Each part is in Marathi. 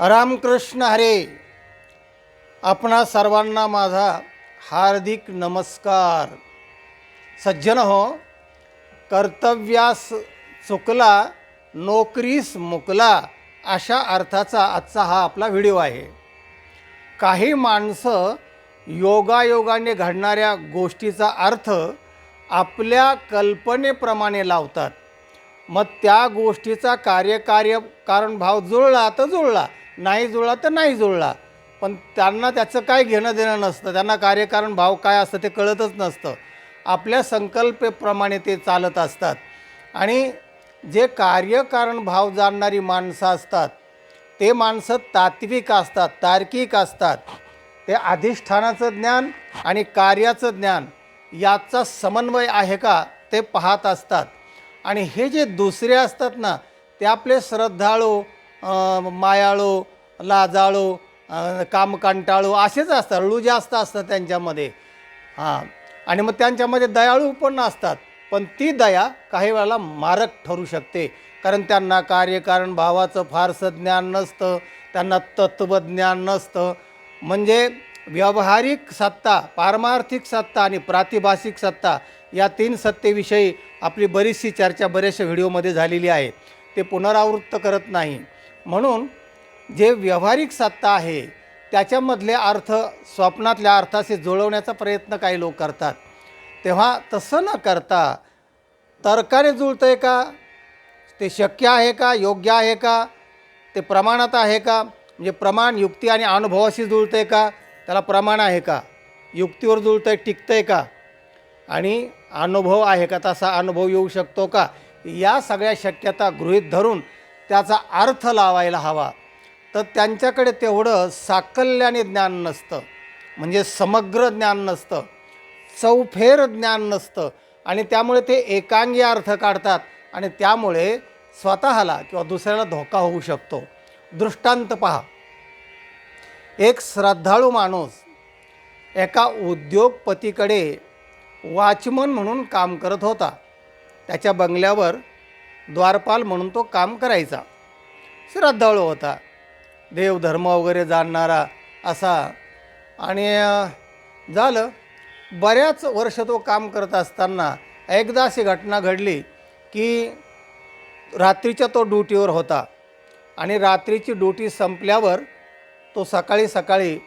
रामकृष्ण हरे. आपणा सर्वांना माझा हार्दिक नमस्कार. सज्जन हो, कर्तव्यास चुकला नोकरीस मुकला अशा अर्थाचा आजचा हा आपला व्हिडिओ आहे. काही माणसं योगायोगाने घडणाऱ्या गोष्टीचा अर्थ आपल्या कल्पनेप्रमाणे लावतात. मग त्या गोष्टीचा कारण भाव जुळला तर जुळला, नाही जुळला तर नाही जुळला. पण त्यांना त्याचं काय घेणं देणं नसतं. त्यांना कार्यकारण भाव काय असतं ते कळतच नसतं. आपल्या संकल्पेप्रमाणे ते चालत असतात. आणि जे कार्यकारण भाव जाणणारी माणसं असतात ते माणसं तात्विक असतात, तार्किक असतात. ते अधिष्ठानाचं ज्ञान आणि कार्याचं ज्ञान याचा समन्वय आहे का ते पाहत असतात. आणि हे जे दुसरे असतात ना, ते आपले श्रद्धाळू, मायाळू, लाजाळू, कामकांटाळू असेच असतात. रळू जास्त असतात त्यांच्यामध्ये. आणि मग त्यांच्यामध्ये दयाळू पण असतात. पण ती दया काही वेळेला मारक ठरू शकते. कारण त्यांना कार्यकारण भावाचं फारसं ज्ञान नसतं, त्यांना तत्त्वज्ञान नसतं. म्हणजे व्यावहारिक सत्ता, पारमार्थिक सत्ता आणि प्रातिभासिक सत्ता या तीन सत्तेविषयी आपली बरीचशी चर्चा बऱ्याचशा व्हिडिओमध्ये झालेली आहे. ते पुनरावृत्त करत नाही. म्हणून जे व्यावहारिक सत्ता आहे त्याच्यामधले अर्थ स्वप्नातल्या अर्थाशी जुळवण्याचा प्रयत्न काही लोक करतात. तेव्हा तसं न करता तर्काने जुळतं आहे का, ते शक्य आहे का, योग्य आहे का, ते प्रमाणात आहे का, म्हणजे प्रमाण युक्ती आणि अनुभवाशी जुळतं आहे का, त्याला प्रमाण आहे का, युक्तीवर जुळतं आहे, टिकतं आहे का, आणि अनुभव आहे का, तसा अनुभव येऊ शकतो का, या सगळ्या शक्यता गृहीत धरून त्याचा अर्थ लावायला हवा. तर त्यांच्याकडे तेवढं साकल्याने ज्ञान नसतं, म्हणजे समग्र ज्ञान नसतं, चौफेर ज्ञान नसतं. आणि त्यामुळे ते एकांगी अर्थ काढतात आणि त्यामुळे स्वतःला किंवा दुसऱ्याला धोका होऊ शकतो. दृष्टांत पहा. एक श्रद्धाळू माणूस एका उद्योगपतीकडे वॉचमन म्हणून काम करत होता. त्याच्या बंगल्यावर द्वारपाल म्हणून तो काम करायचा. श्रद्धाळू होता, देवधर्म वगैरे जाणणारा असा. आणि झालं बऱ्याच वर्ष तो काम करत असताना एकदा अशी घटना घडली की रात्रीच्या तो ड्युटीवर होता. आणि रात्रीची ड्युटी संपल्यावर तो सकाळी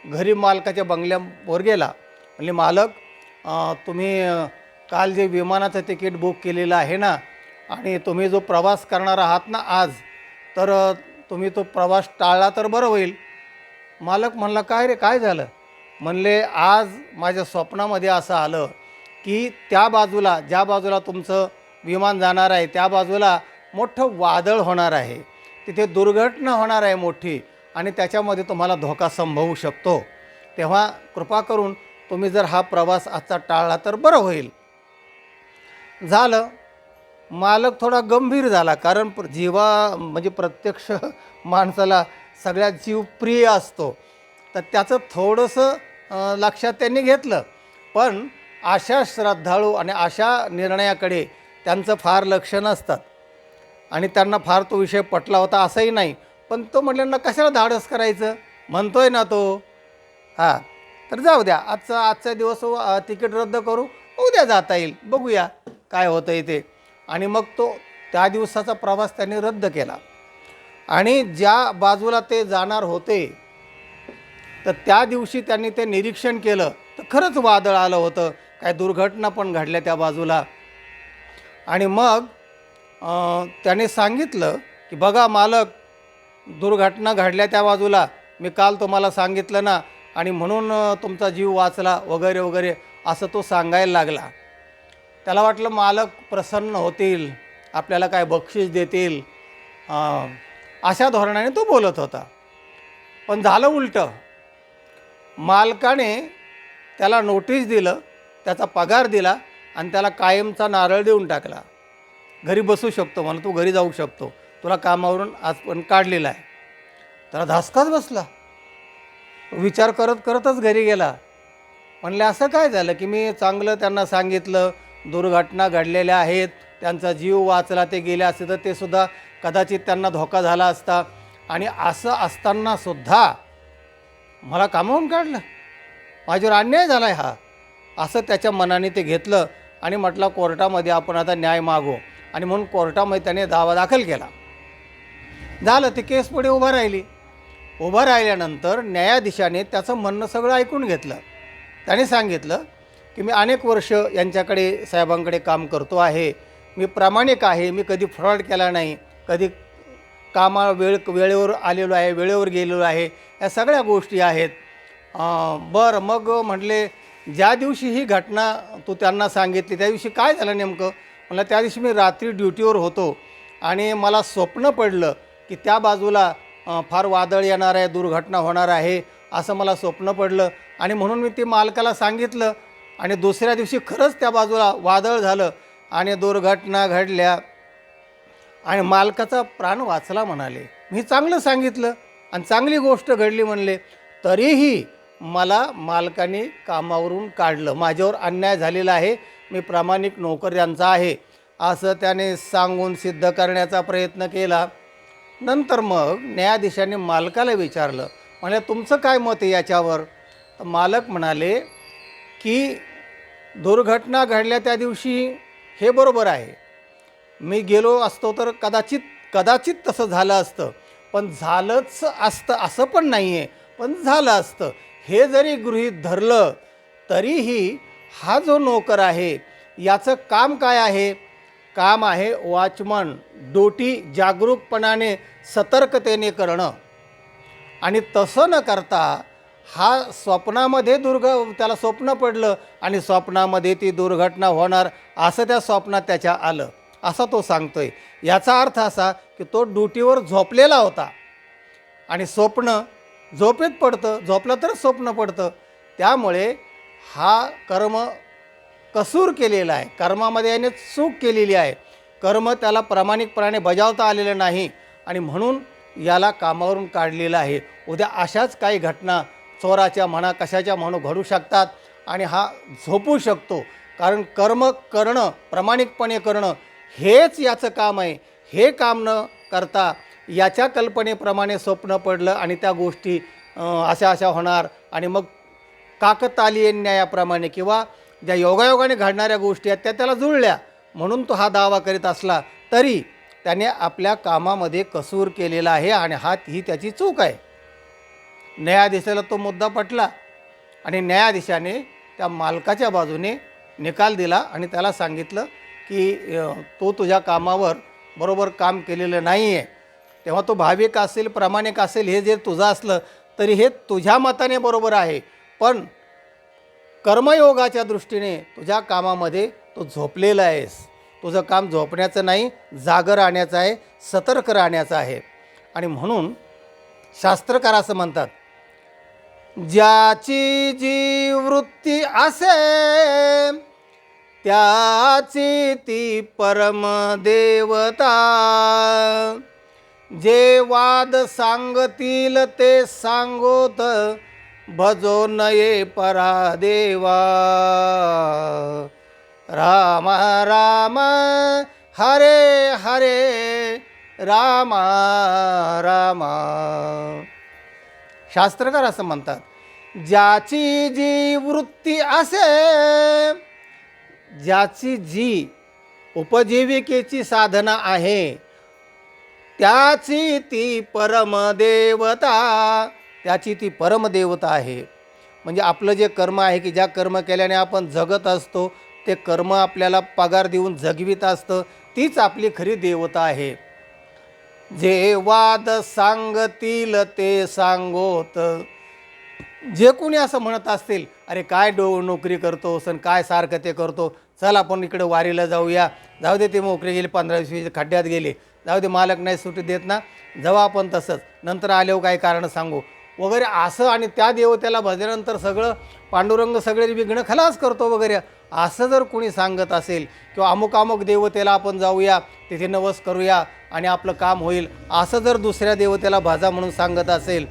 घरी मालकाच्या बंगल्यावर गेला. म्हणजे मालक, तुम्ही काल जे विमानाचं तिकीट बुक केलेलं आहे ना, आणि तुम्ही जो प्रवास करणार आहात ना आज, तर तुम्ही तो प्रवास टाळला तर बरं होईल. मालक म्हणला, काय रे, काय झालं? म्हणले, आज माझ्या स्वप्नामध्ये असं आलं की त्या बाजूला, ज्या बाजूला तुमचं विमान जाणार आहे त्या बाजूला मोठं वादळ होणार आहे, तिथे दुर्घटना होणार आहे मोठी, आणि त्याच्यामध्ये तुम्हाला धोका संभवू शकतो. तेव्हा कृपा करून तुम्ही जर हा प्रवास आजचा टाळला तर बरं होईल. झालं. मालक थोडा गंभीर झाला, कारण म्हणजे प्रत्यक्ष माणसाला सगळ्यात जीव प्रिय असतो. तर त्याचं थोडंसं लक्षात त्यांनी घेतलं. पण अशा श्रद्धाळू आणि अशा निर्णयाकडे त्यांचं फार लक्ष नसतात. आणि त्यांना फार तो विषय पटला होता असंही नाही. पण तो म्हटलं, कशाला धाडस करायचं, म्हणतोय ना तो. तर जाऊ द्या, आजचा दिवस तिकीट रद्द करू, उद्या जाता येईल, बघूया काय होतं आहे ते. आणि मग तो त्या दिवसाचा प्रवास त्यांनी रद्द केला. आणि ज्या बाजूला ते जाणार होते तर त्या दिवशी त्यांनी ते निरीक्षण केलं तर खरंच वादळ आलं होतं, काय दुर्घटना पण घडल्या त्या बाजूला. आणि मग त्याने सांगितलं की बघा मालक, दुर्घटना घडल्या त्या बाजूला, मी काल तुम्हाला सांगितलं ना, आणि म्हणून तुमचा जीव वाचला वगैरे वगैरे असं तो सांगायला लागला. त्याला वाटलं मालक प्रसन्न होतील, आपल्याला काय बक्षीस देतील, अशा धोरणाने तो बोलत होता. पण झालं उलटं. मालकाने त्याला नोटीस दिलं, त्याचा पगार दिला आणि त्याला कायमचा नारळ देऊन टाकला. घरी बसू शकतो म्हणून, तू घरी जाऊ शकतो, तुला कामावरून आज पण काढलेला आहे. त्याला धासकाच बसला. विचार करतच घरी गेला. म्हणले, असं काय झालं की मी चांगलं त्यांना सांगितलं, दुर्घटना घडलेल्या आहेत, त्यांचा जीव वाचला, ते गेले असते तर ते सुद्धा कदाचित त्यांना धोका झाला असता, आणि असं असतानासुद्धा मला कामावून काढलं, माझ्यावर अन्याय झाला आहे हा, असं त्याच्या मनाने ते घेतलं आणि म्हटलं कोर्टामध्ये आपण आता न्याय मागू. आणि म्हणून कोर्टामध्ये त्याने दावा दाखल केला. झालं, ती केस पुढे उभा राहिली. उभं राहिल्यानंतर न्यायाधीशाने त्याचं म्हणणं सगळं ऐकून घेतलं. त्याने सांगितलं की मी अनेक वर्ष यांच्याकडे साहेबांकडे काम करतो आहे, मी प्रामाणिक आहे, मी कधी फ्रॉड केला नाही, कधी वेळेवर आलेलो आहे, वेळेवर गेलेलो आहे, या सगळ्या गोष्टी आहेत. बरं, मग म्हटले ज्या दिवशी ही घटना तू त्यांना सांगितली त्या दिवशी काय झालं नेमकं? मला त्या दिवशी मी रात्री ड्युटीवर होतो आणि मला स्वप्न पडलं की त्या बाजूला फार वादळ येणार आहे, दुर्घटना होणार आहे, असं मला स्वप्न पडलं आणि म्हणून मी ते मालकाला सांगितलं आणि दुसऱ्या दिवशी खरंच त्या बाजूला वादळ झालं आणि दुर्घटना घडल्या आणि मालकाचा प्राण वाचला म्हणाले. मी चांगलं सांगितलं आणि चांगली गोष्ट घडली म्हणले, तरीही मला मालकाने कामावरून काढलं, माझ्यावर अन्याय झालेला आहे, मी प्रामाणिक नोकऱ्यांचा आहे, असं त्याने सांगून सिद्ध करण्याचा प्रयत्न केला. नंतर मग न्यायाधीशाने मालकाला विचारलं, म्हणे तुमचं काय मत आहे याच्यावर? तर मालक म्हणाले की दुर्घटना घडल्या त्या दिवशी हे बरोबर आहे, मी गेलो असतो तर कदाचित तसं झालं असतं, पण झालंच असतं असं पण नाही आहे, पण झालं असतं हे जरी गृहीत धरलं तरीही हा जो नोकर आहे याचं काम काय आहे? काम आहे वॉचमन, ड्युटी जागरूकपणाने सतर्कतेने करणं. आणि तसं न करता हा स्वप्नामध्ये त्याला स्वप्न पडलं आणि स्वप्नामध्ये ती दुर्घटना होणार असं त्या स्वप्नात त्याच्या आलं, असा तो सांगतोय. याचा अर्थ असा की तो ड्युटीवर झोपलेला होता आणि स्वप्न झोपेत पडतं, झोपलं तरच स्वप्न पडतं. त्यामुळे हा कर्म कसूर केलेला आहे, कर्मामध्ये याने चूक केलेली आहे, कर्म त्याला प्रामाणिकपणाने बजावता आलेलं नाही आणि म्हणून याला कामावरून काढलेलं आहे. उद्या अशाच काही घटना चोराच्या म्हणा कशाच्या म्हणू घडू शकतात आणि हा झोपू शकतो, कारण कर्म करणं, प्रामाणिकपणे करणं हेच याचं काम आहे. हे काम न करता याच्या कल्पनेप्रमाणे स्वप्न पडलं आणि त्या गोष्टी अशा होणार आणि मग काकतालीय न्यायाप्रमाणे किंवा ज्या योगायोगाने घडणाऱ्या गोष्टी आहेत त्या त्याला जुळल्या म्हणून तो हा दावा करीत असला तरी त्याने आपल्या कामामध्ये कसूर केलेला आहे आणि ही त्याची चूक आहे. न्यायाधीशाला तो मुद्दा पटला आणि न्यायाधीशाने त्या मालकाच्या बाजूने निकाल दिला आणि त्याला सांगितलं की तो तुझ्या कामावर बरोबर काम केलेलं नाही आहे. तेव्हा तो भाविक असेल, प्रामाणिक असेल, हे जे तुझं असलं तरी हे तुझ्या मताने बरोबर आहे, पण कर्मयोगाच्या दृष्टीने तुझ्या कामामध्ये तो झोपलेला आहेस. तुझं काम झोपण्याचं नाही, जागं राहण्याचं आहे, सतर्क राहण्याचं आहे. आणि म्हणून शास्त्रकार असं म्हणतात, ज्याची जी वृत्ती असे त्याची ती परमदेवता, जे वाद सांगतील ते सांगोत, भजो नये परादेवा. राम राम हरे हरे राम राम. शास्त्रकार असं म्हणतात, ज्याची जी वृत्ती असे, ज्याची जी उपजीविकेची साधना आहे त्याची ती परमदेवता, त्याची ती परमदेवता आहे. म्हणजे आपलं जे कर्म आहे की ज्या कर्म केल्याने आपण जगत असतो ते कर्म आपल्याला पगार देऊन जगवित असतं, तीच आपली खरी देवता आहे. जे वाद सांगतील ते सांगोत. जे कोणी असं म्हणत असतील, अरे काय नोकरी करतो सण, काय सारखं ते करतो, चल आपण इकडे वारीला जाऊया, जाऊ दे ते नोकरी गेली 15-20 खड्ड्यात गेले, जाऊ दे मालक नाही सुट्टी देत ना, जाऊ आपण तसंच, नंतर आल्यावर काही कारण सांगू वगैरे असं, आणि त्या देवतेला भजल्यानंतर सगळं पांडुरंग सगळे विघ्न खलास करतो वगैरे असं जर कोणी सांगत असेल, किंवा अमुक देवतेला आपण जाऊया तिथे नवस करूया आणि आपलं काम होईल, असं जर दुसऱ्या देवतेला भाजा म्हणून सांगत असेल,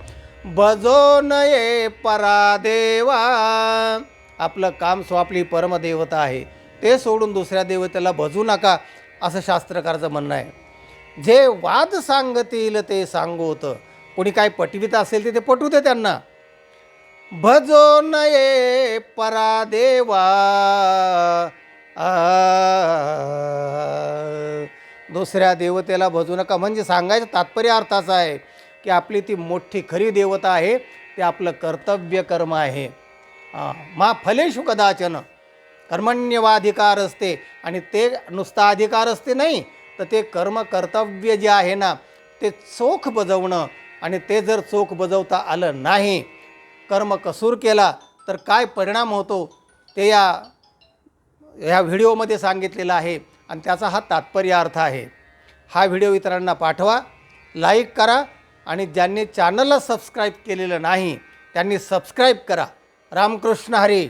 भजो नये परादेवा. आपलं काम आपली परमदेवता आहे, ते सोडून दुसऱ्या देवतेला भजू नका, असं शास्त्रकारचं म्हणणं आहे. जे वाद सांगतील ते सांगोत. कोणी काय पटवित असेल ते पटवू दे त्यांना. भजो नये परादेवा आ, दुसऱ्या देवतेला भजू नका. म्हणजे सांगायचं तात्पर्य अर्थाचं आहे की आपली ती मोठी खरी देवता आहे, ते आपलं कर्तव्य कर्म आहे. मा फलेषु कदाचन कर्मण्यवाधिकार असते. आणि ते नुसता अधिकार असते नाही, तर ते कर्म कर्तव्य जे आहे ना ते चोख बजावणं. आणि ते जर चोख बजावता आलं नाही, कर्म कसूर केला तर काय परिणाम होतो ते या व्हिडिओमध्ये सांगितलेलं आहे. आणि त्याचा हा तात्पर्य अर्थ आहे. हा व्हिडिओ इतरांना पाठवा, लाईक करा आणि ज्यांनी चॅनलला सबस्क्राईब केलेलं नाही त्यांनी सबस्क्राईब करा. रामकृष्ण हरी.